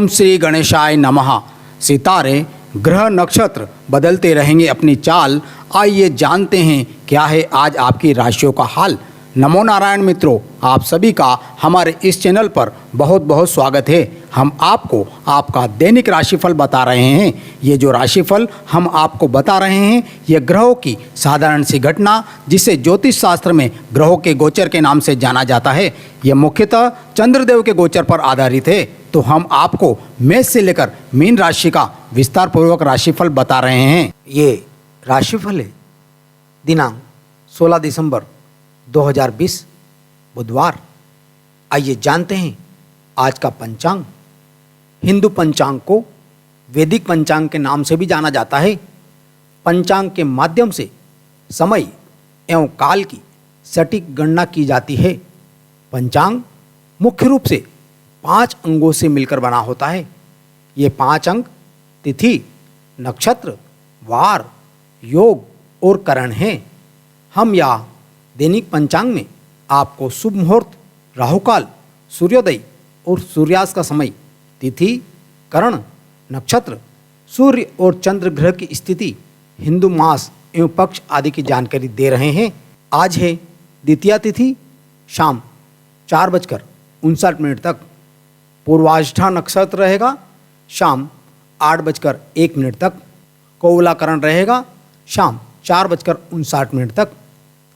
ओम श्री गणेशाय नमः। सितारे ग्रह नक्षत्र बदलते रहेंगे अपनी चाल। आइए जानते हैं क्या है आज आपकी राशियों का हाल। नमो नारायण मित्रों, आप सभी का हमारे इस चैनल पर बहुत बहुत स्वागत है। हम आपको आपका दैनिक राशिफल बता रहे हैं। ये जो राशिफल हम आपको बता रहे हैं ये ग्रहों की साधारण सी घटना, जिसे ज्योतिष शास्त्र में ग्रहों के गोचर के नाम से जाना जाता है, ये मुख्यतः चंद्रदेव के गोचर पर आधारित है। तो हम आपको मेष से लेकर मीन राशि का विस्तार पूर्वक राशिफल बता रहे हैं। ये राशिफल है दिनांक 16 दिसंबर 2020 बुधवार। आइए जानते हैं आज का पंचांग। हिंदू पंचांग को वैदिक पंचांग के नाम से भी जाना जाता है। पंचांग के माध्यम से समय एवं काल की सटीक गणना की जाती है। पंचांग मुख्य रूप से 5 अंगों से मिलकर बना होता है। ये 5 अंग तिथि, नक्षत्र, वार, योग और करण हैं। हम यहाँ दैनिक पंचांग में आपको शुभ मुहूर्त, राहुकाल, सूर्योदय और सूर्यास्त का समय, तिथि, करण, नक्षत्र, सूर्य और चंद्र ग्रह की स्थिति, हिंदू मास एवं पक्ष आदि की जानकारी दे रहे हैं। आज है द्वितीया तिथि, शाम 4:59 तक। पूर्वाष्टा नक्षत्र रहेगा शाम 8:01 तक। कोवलाकरण रहेगा शाम 4:59 तक।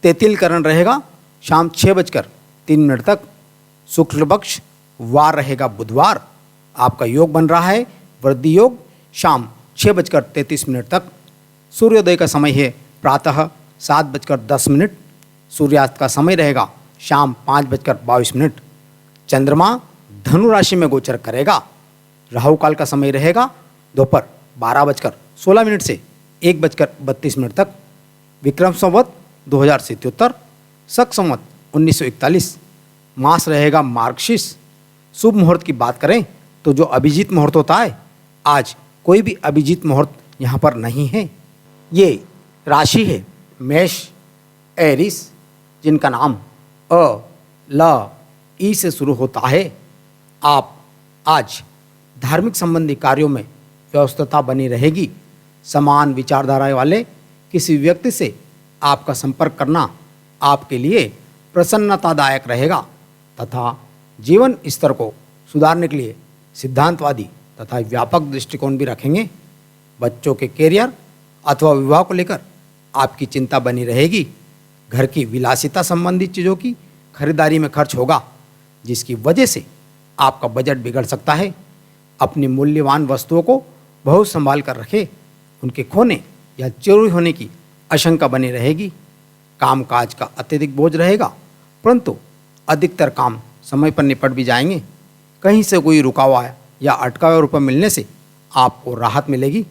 तेतिल करण रहेगा शाम 6:03 तक। शुक्ल पक्ष वार रहेगा बुधवार। आपका योग बन रहा है वृद्धि योग शाम 6:33 तक। सूर्योदय का समय है प्रातः 7:10। सूर्यास्त का समय रहेगा शाम 5:22। चंद्रमा धनु राशि में गोचर करेगा। राहु काल का समय रहेगा दोपहर 12:16 से 1:32 तक। विक्रम संवत 2077, शक संवत 1941। मास रहेगा मार्गशीर्ष। शुभ मुहूर्त की बात करें तो जो अभिजीत मुहूर्त होता है, आज कोई भी अभिजीत मुहूर्त यहाँ पर नहीं है। ये राशि है मेष, एरिस, जिनका नाम अ, ल, ई से शुरू होता है। आप आज धार्मिक संबंधी कार्यों में व्यस्तता बनी रहेगी। समान विचारधारा वाले किसी व्यक्ति से आपका संपर्क करना आपके लिए प्रसन्नतादायक रहेगा तथा जीवन स्तर को सुधारने के लिए सिद्धांतवादी तथा व्यापक दृष्टिकोण भी रखेंगे। बच्चों के कैरियर अथवा विवाह को लेकर आपकी चिंता बनी रहेगी। घर की विलासिता संबंधी चीज़ों की खरीदारी में खर्च होगा, जिसकी वजह से आपका बजट बिगड़ सकता है। अपनी मूल्यवान वस्तुओं को बहुत संभाल कर रखें। उनके खोने या चोरी होने की आशंका बनी रहेगी। कामकाज का अत्यधिक बोझ रहेगा, परंतु अधिकतर काम समय पर निपट भी जाएंगे। कहीं से कोई रुका हुआ या अटका हुआ रुपये मिलने से आपको राहत मिलेगी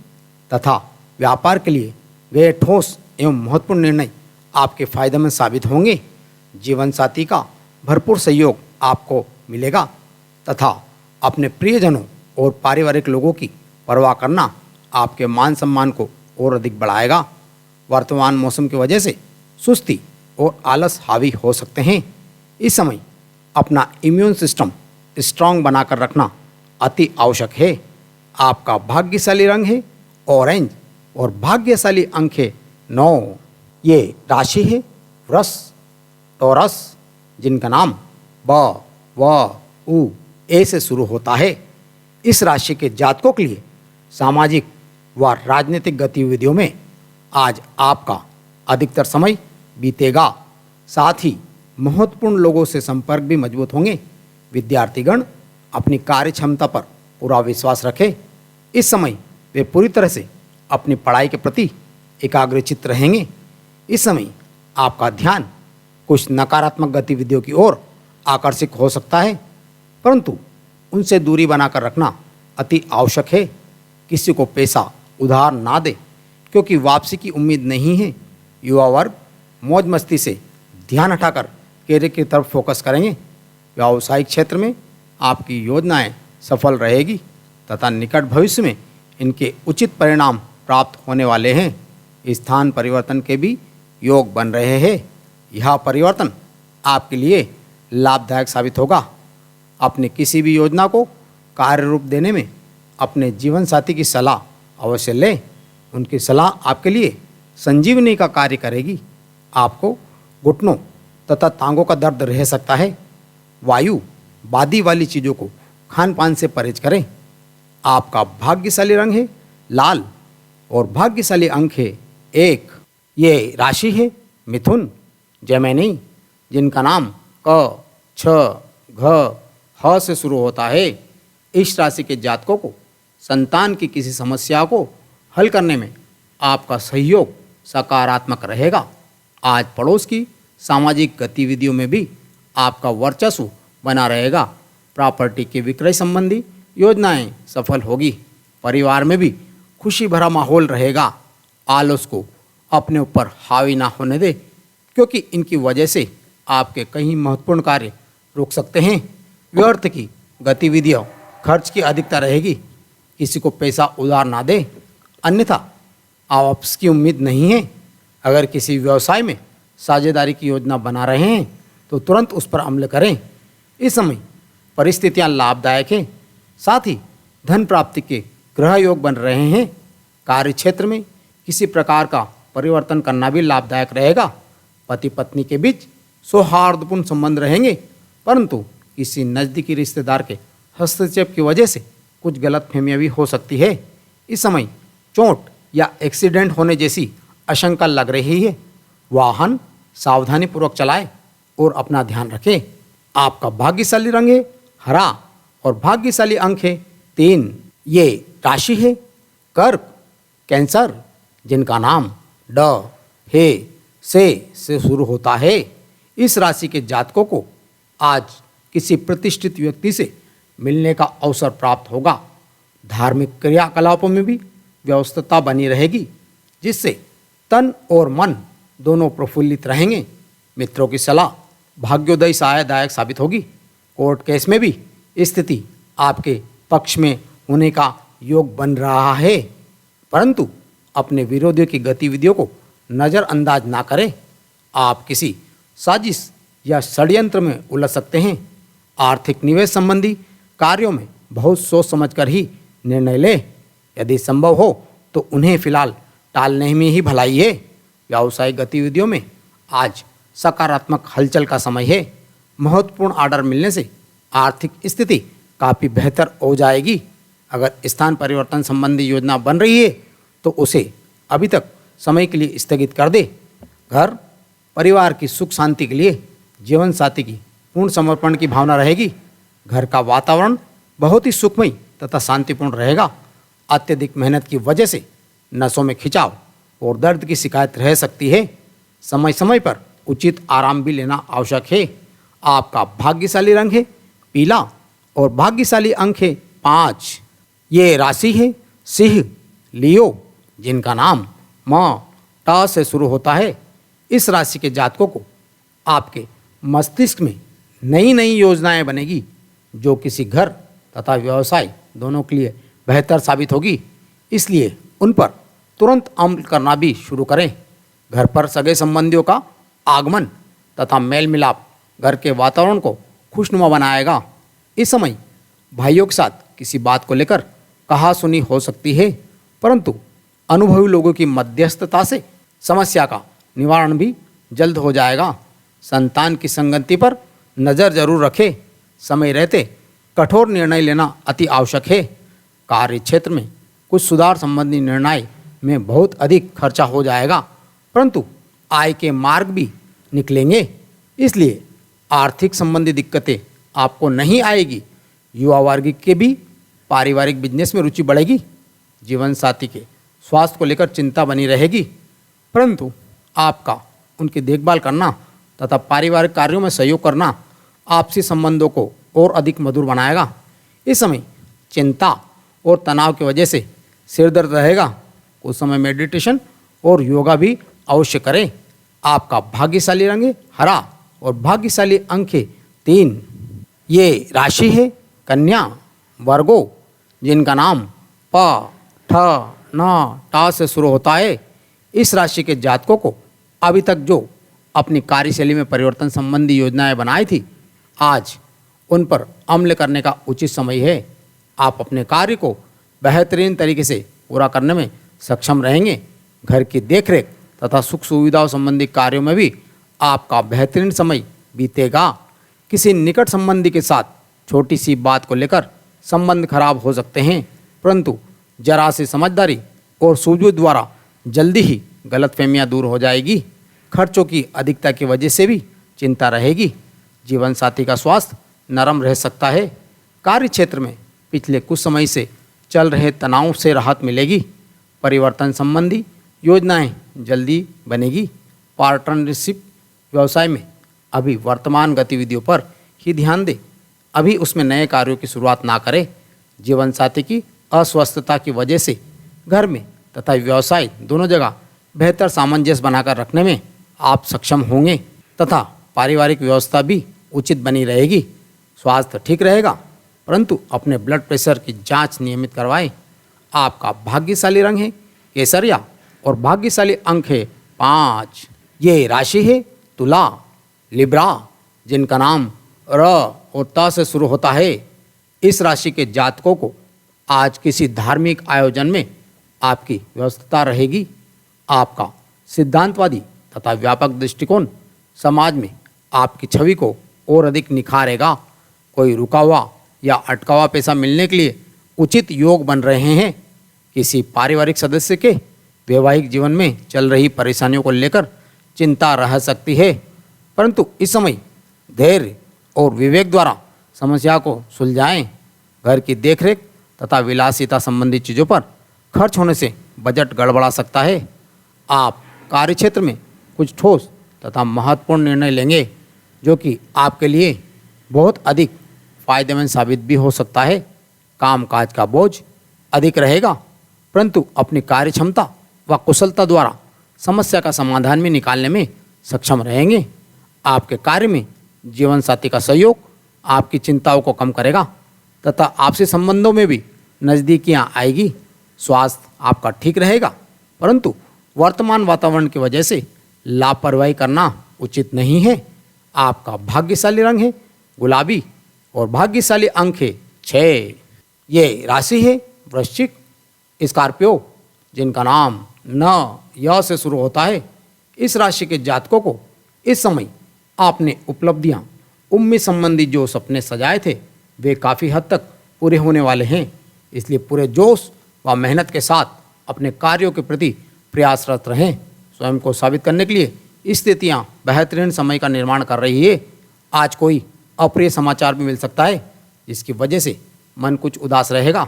तथा व्यापार के लिए वे ठोस एवं महत्वपूर्ण निर्णय आपके फायदे में साबित होंगे। जीवन साथी का भरपूर सहयोग आपको मिलेगा तथा अपने प्रियजनों और पारिवारिक लोगों की परवाह करना आपके मान सम्मान को और अधिक बढ़ाएगा। वर्तमान मौसम की वजह से सुस्ती और आलस हावी हो सकते हैं। इस समय अपना इम्यून सिस्टम स्ट्रांग बनाकर रखना अति आवश्यक है। आपका भाग्यशाली रंग है ऑरेंज और भाग्यशाली अंक है 9। ये राशि है वृष, टॉरस, जिनका नाम ब, व, उ, ए से शुरू होता है। इस राशि के जातकों के लिए सामाजिक व राजनीतिक गतिविधियों में आज आपका अधिकतर समय बीतेगा। साथ ही महत्वपूर्ण लोगों से संपर्क भी मजबूत होंगे। विद्यार्थीगण अपनी कार्य क्षमता पर पूरा विश्वास रखें। इस समय वे पूरी तरह से अपनी पढ़ाई के प्रति एकाग्रचित्त रहेंगे। इस समय आपका ध्यान कुछ नकारात्मक गतिविधियों की ओर आकर्षित हो सकता है, परंतु उनसे दूरी बनाकर रखना अति आवश्यक है। किसी को पैसा उधार ना दे, क्योंकि वापसी की उम्मीद नहीं है। युवा वर्ग मौज मस्ती से ध्यान हटाकर कैरियर की तरफ फोकस करेंगे। व्यावसायिक क्षेत्र में आपकी योजनाएं सफल रहेगी तथा निकट भविष्य में इनके उचित परिणाम प्राप्त होने वाले हैं। स्थान परिवर्तन के भी योग बन रहे हैं। यह परिवर्तन आपके लिए लाभदायक साबित होगा। अपनी किसी भी योजना को कार्य रूप देने में अपने जीवन साथी की सलाह अवश्य लें। उनकी सलाह आपके लिए संजीवनी का कार्य करेगी। आपको घुटनों तथा टांगों का दर्द रह सकता है। वायु बादी वाली चीज़ों को खान पान से परहेज करें। आपका भाग्यशाली रंग है लाल और भाग्यशाली अंक है 1। ये राशि है मिथुन जेमिनी, जिनका नाम क छ घ ह से शुरू होता है। इस राशि के जातकों को संतान की किसी समस्या को हल करने में आपका सहयोग सकारात्मक रहेगा। आज पड़ोस की सामाजिक गतिविधियों में भी आपका वर्चस्व बना रहेगा। प्रॉपर्टी के विक्रय संबंधी योजनाएं सफल होगी। परिवार में भी खुशी भरा माहौल रहेगा। आलस को अपने ऊपर हावी ना होने दे, क्योंकि इनकी वजह से आपके कई महत्वपूर्ण कार्य रुक सकते हैं। व्यर्थ की गतिविधियों खर्च की अधिकता रहेगी। किसी को पैसा उधार ना दे, अन्यथा वापस की उम्मीद नहीं है। अगर किसी व्यवसाय में साझेदारी की योजना बना रहे हैं तो तुरंत उस पर अमल करें। इस समय परिस्थितियां लाभदायक हैं। साथ ही धन प्राप्ति के ग्रह योग बन रहे हैं। कार्य क्षेत्र में किसी प्रकार का परिवर्तन करना भी लाभदायक रहेगा। पति पत्नी के बीच सौहार्दपूर्ण संबंध रहेंगे, परंतु किसी नज़दीकी रिश्तेदार के हस्तक्षेप की वजह से कुछ गलतफहमियां भी हो सकती है। इस समय चोट या एक्सीडेंट होने जैसी आशंका लग रही है। वाहन सावधानीपूर्वक चलाएं और अपना ध्यान रखें। आपका भाग्यशाली रंग है हरा और भाग्यशाली अंक है 3। ये राशि है कर्क कैंसर, जिनका नाम ड हे से शुरू होता है। इस राशि के जातकों को आज किसी प्रतिष्ठित व्यक्ति से मिलने का अवसर प्राप्त होगा। धार्मिक क्रियाकलापों में भी व्यवस्था बनी रहेगी, जिससे तन और मन दोनों प्रफुल्लित रहेंगे। मित्रों की सलाह भाग्योदय सहायदायक साबित होगी। कोर्ट केस में भी स्थिति आपके पक्ष में होने का योग बन रहा है, परंतु अपने विरोधियों की गतिविधियों को नज़रअंदाज ना करें। आप किसी साजिश या षड्यंत्र में उलझ सकते हैं। आर्थिक निवेश संबंधी कार्यों में बहुत सोच समझकर ही निर्णय लें। यदि संभव हो तो उन्हें फिलहाल टालने में ही भलाई है। व्यावसायिक गतिविधियों में आज सकारात्मक हलचल का समय है। महत्वपूर्ण ऑर्डर मिलने से आर्थिक स्थिति काफ़ी बेहतर हो जाएगी। अगर स्थान परिवर्तन संबंधी योजना बन रही है तो उसे अभी तक समय के लिए स्थगित कर दे। घर परिवार की सुख शांति के लिए जीवन साथी की पूर्ण समर्पण की भावना रहेगी। घर का वातावरण बहुत ही सुखमय तथा शांतिपूर्ण रहेगा। अत्यधिक मेहनत की वजह से नसों में खिंचाव और दर्द की शिकायत रह सकती है। समय समय पर उचित आराम भी लेना आवश्यक है। आपका भाग्यशाली रंग है पीला और भाग्यशाली अंक है 5। ये राशि है सिंह लियो, जिनका नाम म ट से शुरू होता है। इस राशि के जातकों को आपके मस्तिष्क में नई नई योजनाएं बनेगी, जो किसी घर तथा व्यवसाय दोनों के लिए बेहतर साबित होगी। इसलिए उन पर तुरंत अमल करना भी शुरू करें। घर पर सगे संबंधियों का आगमन तथा मेल मिलाप घर के वातावरण को खुशनुमा बनाएगा। इस समय भाइयों के साथ किसी बात को लेकर कहासुनी हो सकती है, परंतु अनुभवी लोगों की मध्यस्थता से समस्या का निवारण भी जल्द हो जाएगा। संतान की संगति पर नज़र जरूर रखें। समय रहते कठोर निर्णय लेना अति आवश्यक है। कार्य क्षेत्र में कुछ सुधार संबंधी निर्णय में बहुत अधिक खर्चा हो जाएगा, परंतु आय के मार्ग भी निकलेंगे। इसलिए आर्थिक संबंधी दिक्कतें आपको नहीं आएगी। युवा वर्ग के भी पारिवारिक बिजनेस में रुचि बढ़ेगी। जीवन साथी के स्वास्थ्य को लेकर चिंता बनी रहेगी, परंतु आपका उनकी देखभाल करना तथा पारिवारिक कार्यों में सहयोग करना आपसी संबंधों को और अधिक मधुर बनाएगा। इस समय चिंता और तनाव की वजह से सिर दर्द रहेगा। कुछ समय मेडिटेशन और योगा भी अवश्य करें। आपका भाग्यशाली रंग है हरा और भाग्यशाली अंक है 3। ये राशि है कन्या वर्गो, जिनका नाम प ठ न ट से शुरू होता है। इस राशि के जातकों को अभी तक जो अपनी कार्यशैली में परिवर्तन संबंधी योजनाएं बनाई थी, आज उन पर अमल करने का उचित समय है। आप अपने कार्य को बेहतरीन तरीके से पूरा करने में सक्षम रहेंगे। घर की देखरेख तथा सुख सुविधाओं संबंधी कार्यों में भी आपका बेहतरीन समय बीतेगा। किसी निकट संबंधी के साथ छोटी सी बात को लेकर संबंध खराब हो सकते हैं, परंतु जरा सी समझदारी और सूझबूझ द्वारा जल्दी ही गलतफहमियां दूर हो जाएगी। खर्चों की अधिकता की वजह से भी चिंता रहेगी। जीवन साथी का स्वास्थ्य नरम रह सकता है। कार्य क्षेत्र में पिछले कुछ समय से चल रहे तनाव से राहत मिलेगी। परिवर्तन संबंधी योजनाएं जल्दी बनेगी। पार्टनरशिप व्यवसाय में अभी वर्तमान गतिविधियों पर ही ध्यान दें, अभी उसमें नए कार्यों की शुरुआत ना करें। जीवन साथी की अस्वस्थता की वजह से घर में तथा व्यवसाय दोनों जगह बेहतर सामंजस्य बनाकर रखने में आप सक्षम होंगे तथा पारिवारिक व्यवस्था भी उचित बनी रहेगी। स्वास्थ्य ठीक रहेगा, परंतु अपने ब्लड प्रेशर की जांच नियमित करवाएं। आपका भाग्यशाली रंग है केसरिया और भाग्यशाली अंक है 5। ये राशि है तुला। लिब्रा, जिनका नाम र और त से शुरू होता है, इस राशि के जातकों को आज किसी धार्मिक आयोजन में आपकी व्यस्तता रहेगी। आपका सिद्धांतवादी तथा व्यापक दृष्टिकोण समाज में आपकी छवि को और अधिक निखारेगा। कोई रुका हुआ या अटका हुआ पैसा मिलने के लिए उचित योग बन रहे हैं। किसी पारिवारिक सदस्य के वैवाहिक जीवन में चल रही परेशानियों को लेकर चिंता रह सकती है, परंतु इस समय धैर्य और विवेक द्वारा समस्या को सुलझाएं। घर की देखरेख तथा विलासिता संबंधी चीज़ों पर खर्च होने से बजट गड़बड़ा सकता है। आप कार्यक्षेत्र में कुछ ठोस तथा महत्वपूर्ण निर्णय लेंगे, जो कि आपके लिए बहुत अधिक फायदेमंद साबित भी हो सकता है। कामकाज का बोझ अधिक रहेगा, परंतु अपनी कार्य क्षमता व कुशलता द्वारा समस्या का समाधान भी निकालने में सक्षम रहेंगे। आपके कार्य में जीवन साथी का सहयोग आपकी चिंताओं को कम करेगा तथा आपसी संबंधों में भी नज़दीकियाँ आएगी। स्वास्थ्य आपका ठीक रहेगा, परंतु वर्तमान वातावरण की वजह से लापरवाही करना उचित नहीं है। आपका भाग्यशाली रंग है गुलाबी और भाग्यशाली अंक है 6। ये राशि है वृश्चिक। स्कॉर्पियो, जिनका नाम न य से शुरू होता है, इस राशि के जातकों को इस समय आपने उपलब्धियां, उम्मीद संबंधी जो सपने सजाए थे वे काफ़ी हद तक पूरे होने वाले हैं। इसलिए पूरे जोश व मेहनत के साथ अपने कार्यों के प्रति प्रयासरत रहें। स्वयं को साबित करने के लिए स्थितियां बेहतरीन समय का निर्माण कर रही है। आज कोई अप्रिय समाचार भी मिल सकता है, जिसकी वजह से मन कुछ उदास रहेगा।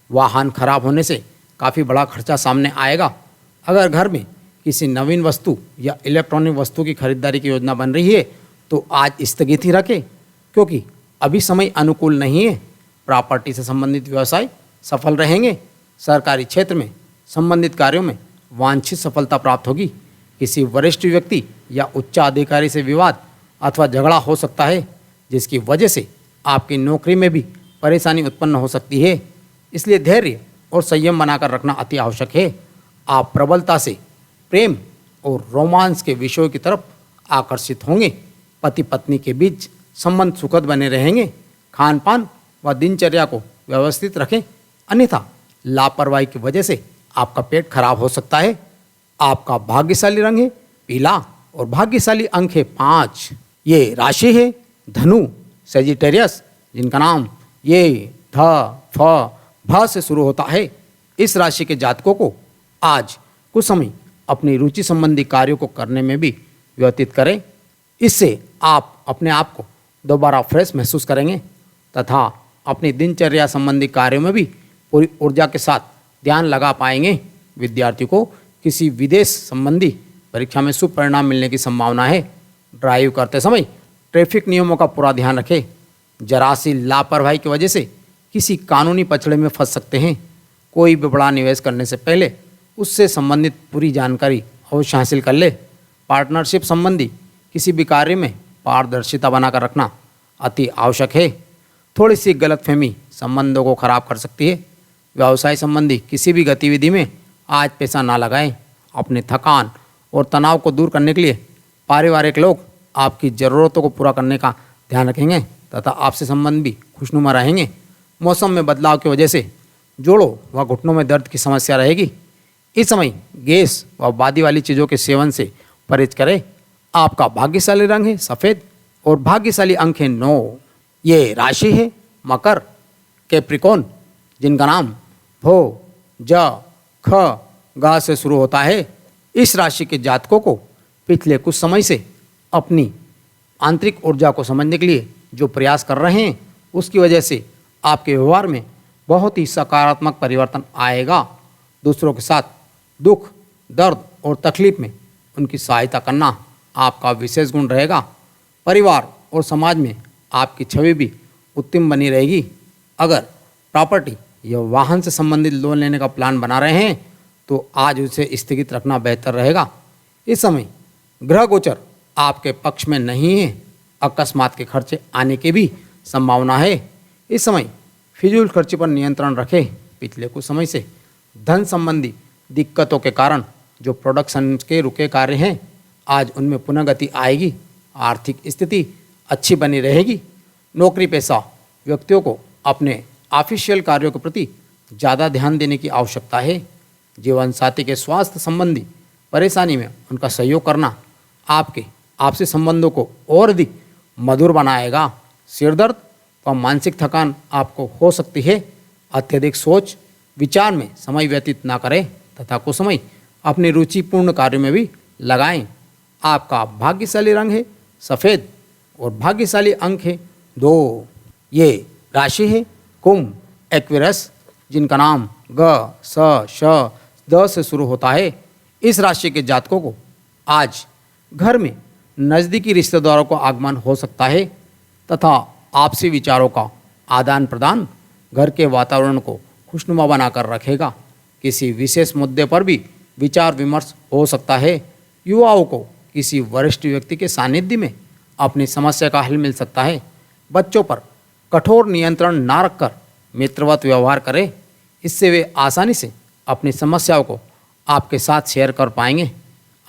वाहन खराब होने से काफ़ी बड़ा खर्चा सामने आएगा। अगर घर में किसी नवीन वस्तु या इलेक्ट्रॉनिक वस्तु की खरीदारी की योजना बन रही है तो आज स्थगित ही रखें, क्योंकि अभी समय अनुकूल नहीं है। प्रॉपर्टी से संबंधित व्यवसाय सफल रहेंगे। सरकारी क्षेत्र में संबंधित कार्यों में वांछित सफलता प्राप्त होगी। किसी वरिष्ठ व्यक्ति या उच्च अधिकारी से विवाद अथवा झगड़ा हो सकता है, जिसकी वजह से आपकी नौकरी में भी परेशानी उत्पन्न हो सकती है। इसलिए धैर्य और संयम बनाकर रखना अति आवश्यक है। आप प्रबलता से प्रेम और रोमांस के विषयों की तरफ आकर्षित होंगे। पति पत्नी के बीच संबंध सुखद बने रहेंगे। खान पान व दिनचर्या को व्यवस्थित रखें, अन्यथा लापरवाही की वजह से आपका पेट खराब हो सकता है। आपका भाग्यशाली रंग है पीला और भाग्यशाली अंक है 5। ये राशि है धनु सेजिटेरियस, जिनका नाम ये ध फ भ से शुरू होता है। इस राशि के जातकों को आज कुछ समय अपनी रुचि संबंधी कार्यों को करने में भी व्यतीत करें। इससे आप अपने आप को दोबारा फ्रेश महसूस करेंगे तथा अपनी दिनचर्या संबंधी कार्यों में भी पूरी ऊर्जा के साथ ध्यान लगा पाएंगे। विद्यार्थी को किसी विदेश संबंधी परीक्षा में शुभ परिणाम मिलने की संभावना है। ड्राइव करते समय ट्रैफिक नियमों का पूरा ध्यान रखें। जरा सी लापरवाही की वजह से किसी कानूनी पछड़े में फंस सकते हैं। कोई भी बड़ा निवेश करने से पहले उससे संबंधित पूरी जानकारी अवश्य हासिल कर ले। पार्टनरशिप संबंधी किसी भी कार्य में पारदर्शिता बनाकर रखना अति आवश्यक है। थोड़ी सी गलतफहमी संबंधों को खराब कर सकती है। व्यवसाय संबंधी किसी भी गतिविधि में आज पैसा ना लगाएं। अपने थकान और तनाव को दूर करने के लिए पारिवारिक लोग आपकी ज़रूरतों को पूरा करने का ध्यान रखेंगे तथा आपसे संबंध भी खुशनुमा रहेंगे। मौसम में बदलाव की वजह से जोड़ों व घुटनों में दर्द की समस्या रहेगी। इस समय गैस व बादी वाली चीज़ों के सेवन से परहेज करें। आपका भाग्यशाली रंग है सफ़ेद और भाग्यशाली अंक है 9। ये राशि है मकर, कैप्रिकॉन, जिनका नाम भो, ज, ख, गा से शुरू होता है। इस राशि के जातकों को पिछले कुछ समय से अपनी आंतरिक ऊर्जा को समझने के लिए जो प्रयास कर रहे हैं, उसकी वजह से आपके व्यवहार में बहुत ही सकारात्मक परिवर्तन आएगा। दूसरों के साथ दुख, दर्द और तकलीफ में उनकी सहायता करना आपका विशेष गुण रहेगा। परिवार और समाज में आपकी छवि भी उत्तम बनी रहेगी। अगर प्रॉपर्टी या वाहन से संबंधित लोन लेने का प्लान बना रहे हैं तो आज उसे स्थगित रखना बेहतर रहेगा। इस समय ग्रह गोचर आपके पक्ष में नहीं है। अकस्मात के खर्चे आने की भी संभावना है। इस समय फिजूल खर्चे पर नियंत्रण रखें। पिछले कुछ समय से धन संबंधी दिक्कतों के कारण जो प्रोडक्शन के रुके कार्य हैं, आज उनमें पुनः गति आएगी। आर्थिक स्थिति अच्छी बनी रहेगी। नौकरी पेशा व्यक्तियों को अपने ऑफिशियल कार्यों के प्रति ज़्यादा ध्यान देने की आवश्यकता है। जीवन साथी के स्वास्थ्य संबंधी परेशानी में उनका सहयोग करना आपके आपसी संबंधों को और अधिक मधुर बनाएगा। सिर दर्द व मानसिक थकान आपको हो सकती है। अत्यधिक सोच विचार में समय व्यतीत ना करें तथा कुछ समय अपनी रुचिपूर्ण कार्यों में भी लगाएं। आपका भाग्यशाली रंग है सफ़ेद और भाग्यशाली अंक है 2। ये राशि है कुंभ, एक्वेरियस, जिनका नाम ग, स, श, द से शुरू होता है। इस राशि के जातकों को आज घर में नज़दीकी रिश्तेदारों का आगमन हो सकता है तथा आपसी विचारों का आदान प्रदान घर के वातावरण को खुशनुमा बनाकर रखेगा। किसी विशेष मुद्दे पर भी विचार विमर्श हो सकता है। युवाओं को किसी वरिष्ठ व्यक्ति के सानिध्य में अपनी समस्या का हल मिल सकता है। बच्चों पर कठोर नियंत्रण ना रखकर मित्रवत व्यवहार करें। इससे वे आसानी से अपनी समस्याओं को आपके साथ शेयर कर पाएंगे।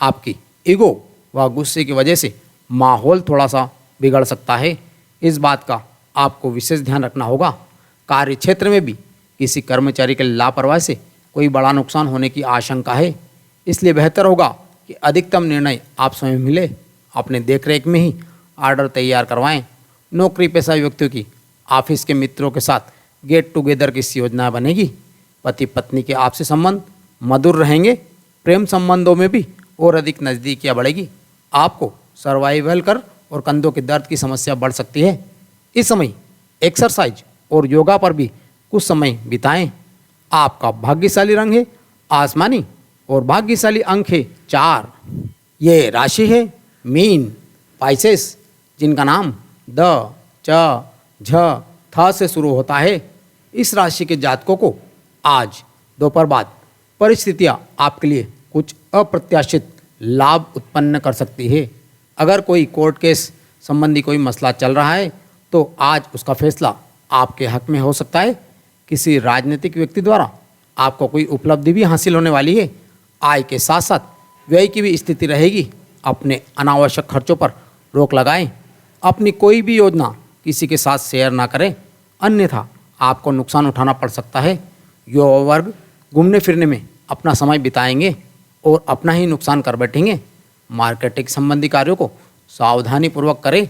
आपकी ईगो व गुस्से की वजह से माहौल थोड़ा सा बिगड़ सकता है। इस बात का आपको विशेष ध्यान रखना होगा। कार्य क्षेत्र में भी किसी कर्मचारी के लापरवाही से कोई बड़ा नुकसान होने की आशंका है। इसलिए बेहतर होगा कि अधिकतम निर्णय आप स्वयं मिले। अपने देखरेख में ही ऑर्डर तैयार करवाएं। नौकरी पेशा व्यक्तियों की ऑफिस के मित्रों के साथ गेट टुगेदर की योजना बनेगी। पति पत्नी के आपसी संबंध मधुर रहेंगे। प्रेम संबंधों में भी और अधिक नज़दीकियाँ बढ़ेगी। आपको सर्वाइवल कर और कंधों के दर्द की समस्या बढ़ सकती है। इस समय एक्सरसाइज और योगा पर भी कुछ समय बिताएं। आपका भाग्यशाली रंग है आसमानी और भाग्यशाली अंक है 4। ये राशि है मीन, पाइसेस, जिनका नाम द, च, झ, थ से शुरू होता है। इस राशि के जातकों को आज दोपहर बाद परिस्थितियाँ आपके लिए कुछ अप्रत्याशित लाभ उत्पन्न कर सकती है। अगर कोई कोर्ट केस संबंधी कोई मसला चल रहा है तो आज उसका फैसला आपके हक में हो सकता है। किसी राजनीतिक व्यक्ति द्वारा आपको कोई उपलब्धि भी हासिल होने वाली है। आय के साथ साथ व्यय की भी स्थिति रहेगी। अपने अनावश्यक खर्चों पर रोक लगाएं। अपनी कोई भी योजना किसी के साथ शेयर ना करें, अन्यथा आपको नुकसान उठाना पड़ सकता है। युवा वर्ग घूमने फिरने में अपना समय बिताएंगे और अपना ही नुकसान कर बैठेंगे। मार्केटिंग संबंधी कार्यों को सावधानीपूर्वक करें।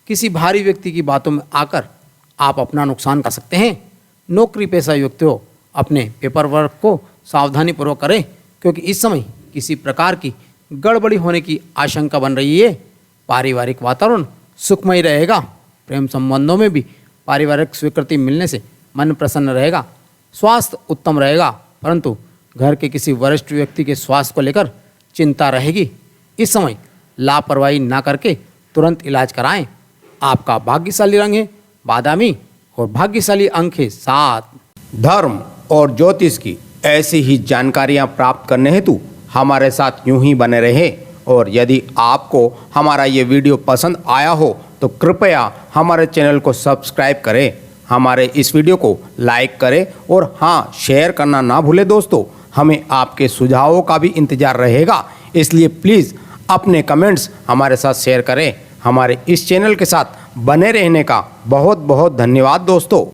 किसी भारी व्यक्ति की बातों में आकर आप अपना नुकसान कर सकते हैं। नौकरी पेशा व्यक्तियों अपने पेपर वर्क को सावधानीपूर्वक करें, क्योंकि इस समय किसी प्रकार की गड़बड़ी होने की आशंका बन रही है। पारिवारिक वातावरण सुखमय रहेगा। प्रेम संबंधों में भी पारिवारिक स्वीकृति मिलने से मन प्रसन्न रहेगा। स्वास्थ्य उत्तम रहेगा, परंतु घर के किसी वरिष्ठ व्यक्ति के स्वास्थ्य को लेकर चिंता रहेगी। इस समय लापरवाही ना करके तुरंत इलाज कराएं। आपका भाग्यशाली रंग है बादामी और भाग्यशाली अंक है 7। धर्म और ज्योतिष की ऐसी ही जानकारियाँ प्राप्त करने हेतु हमारे साथ यूं ही बने रहे। और यदि आपको हमारा ये वीडियो पसंद आया हो तो कृपया हमारे चैनल को सब्सक्राइब करें, हमारे इस वीडियो को लाइक करें और हाँ, शेयर करना ना भूलें दोस्तों। हमें आपके सुझावों का भी इंतज़ार रहेगा, इसलिए प्लीज़ अपने कमेंट्स हमारे साथ शेयर करें। हमारे इस चैनल के साथ बने रहने का बहुत बहुत धन्यवाद दोस्तों।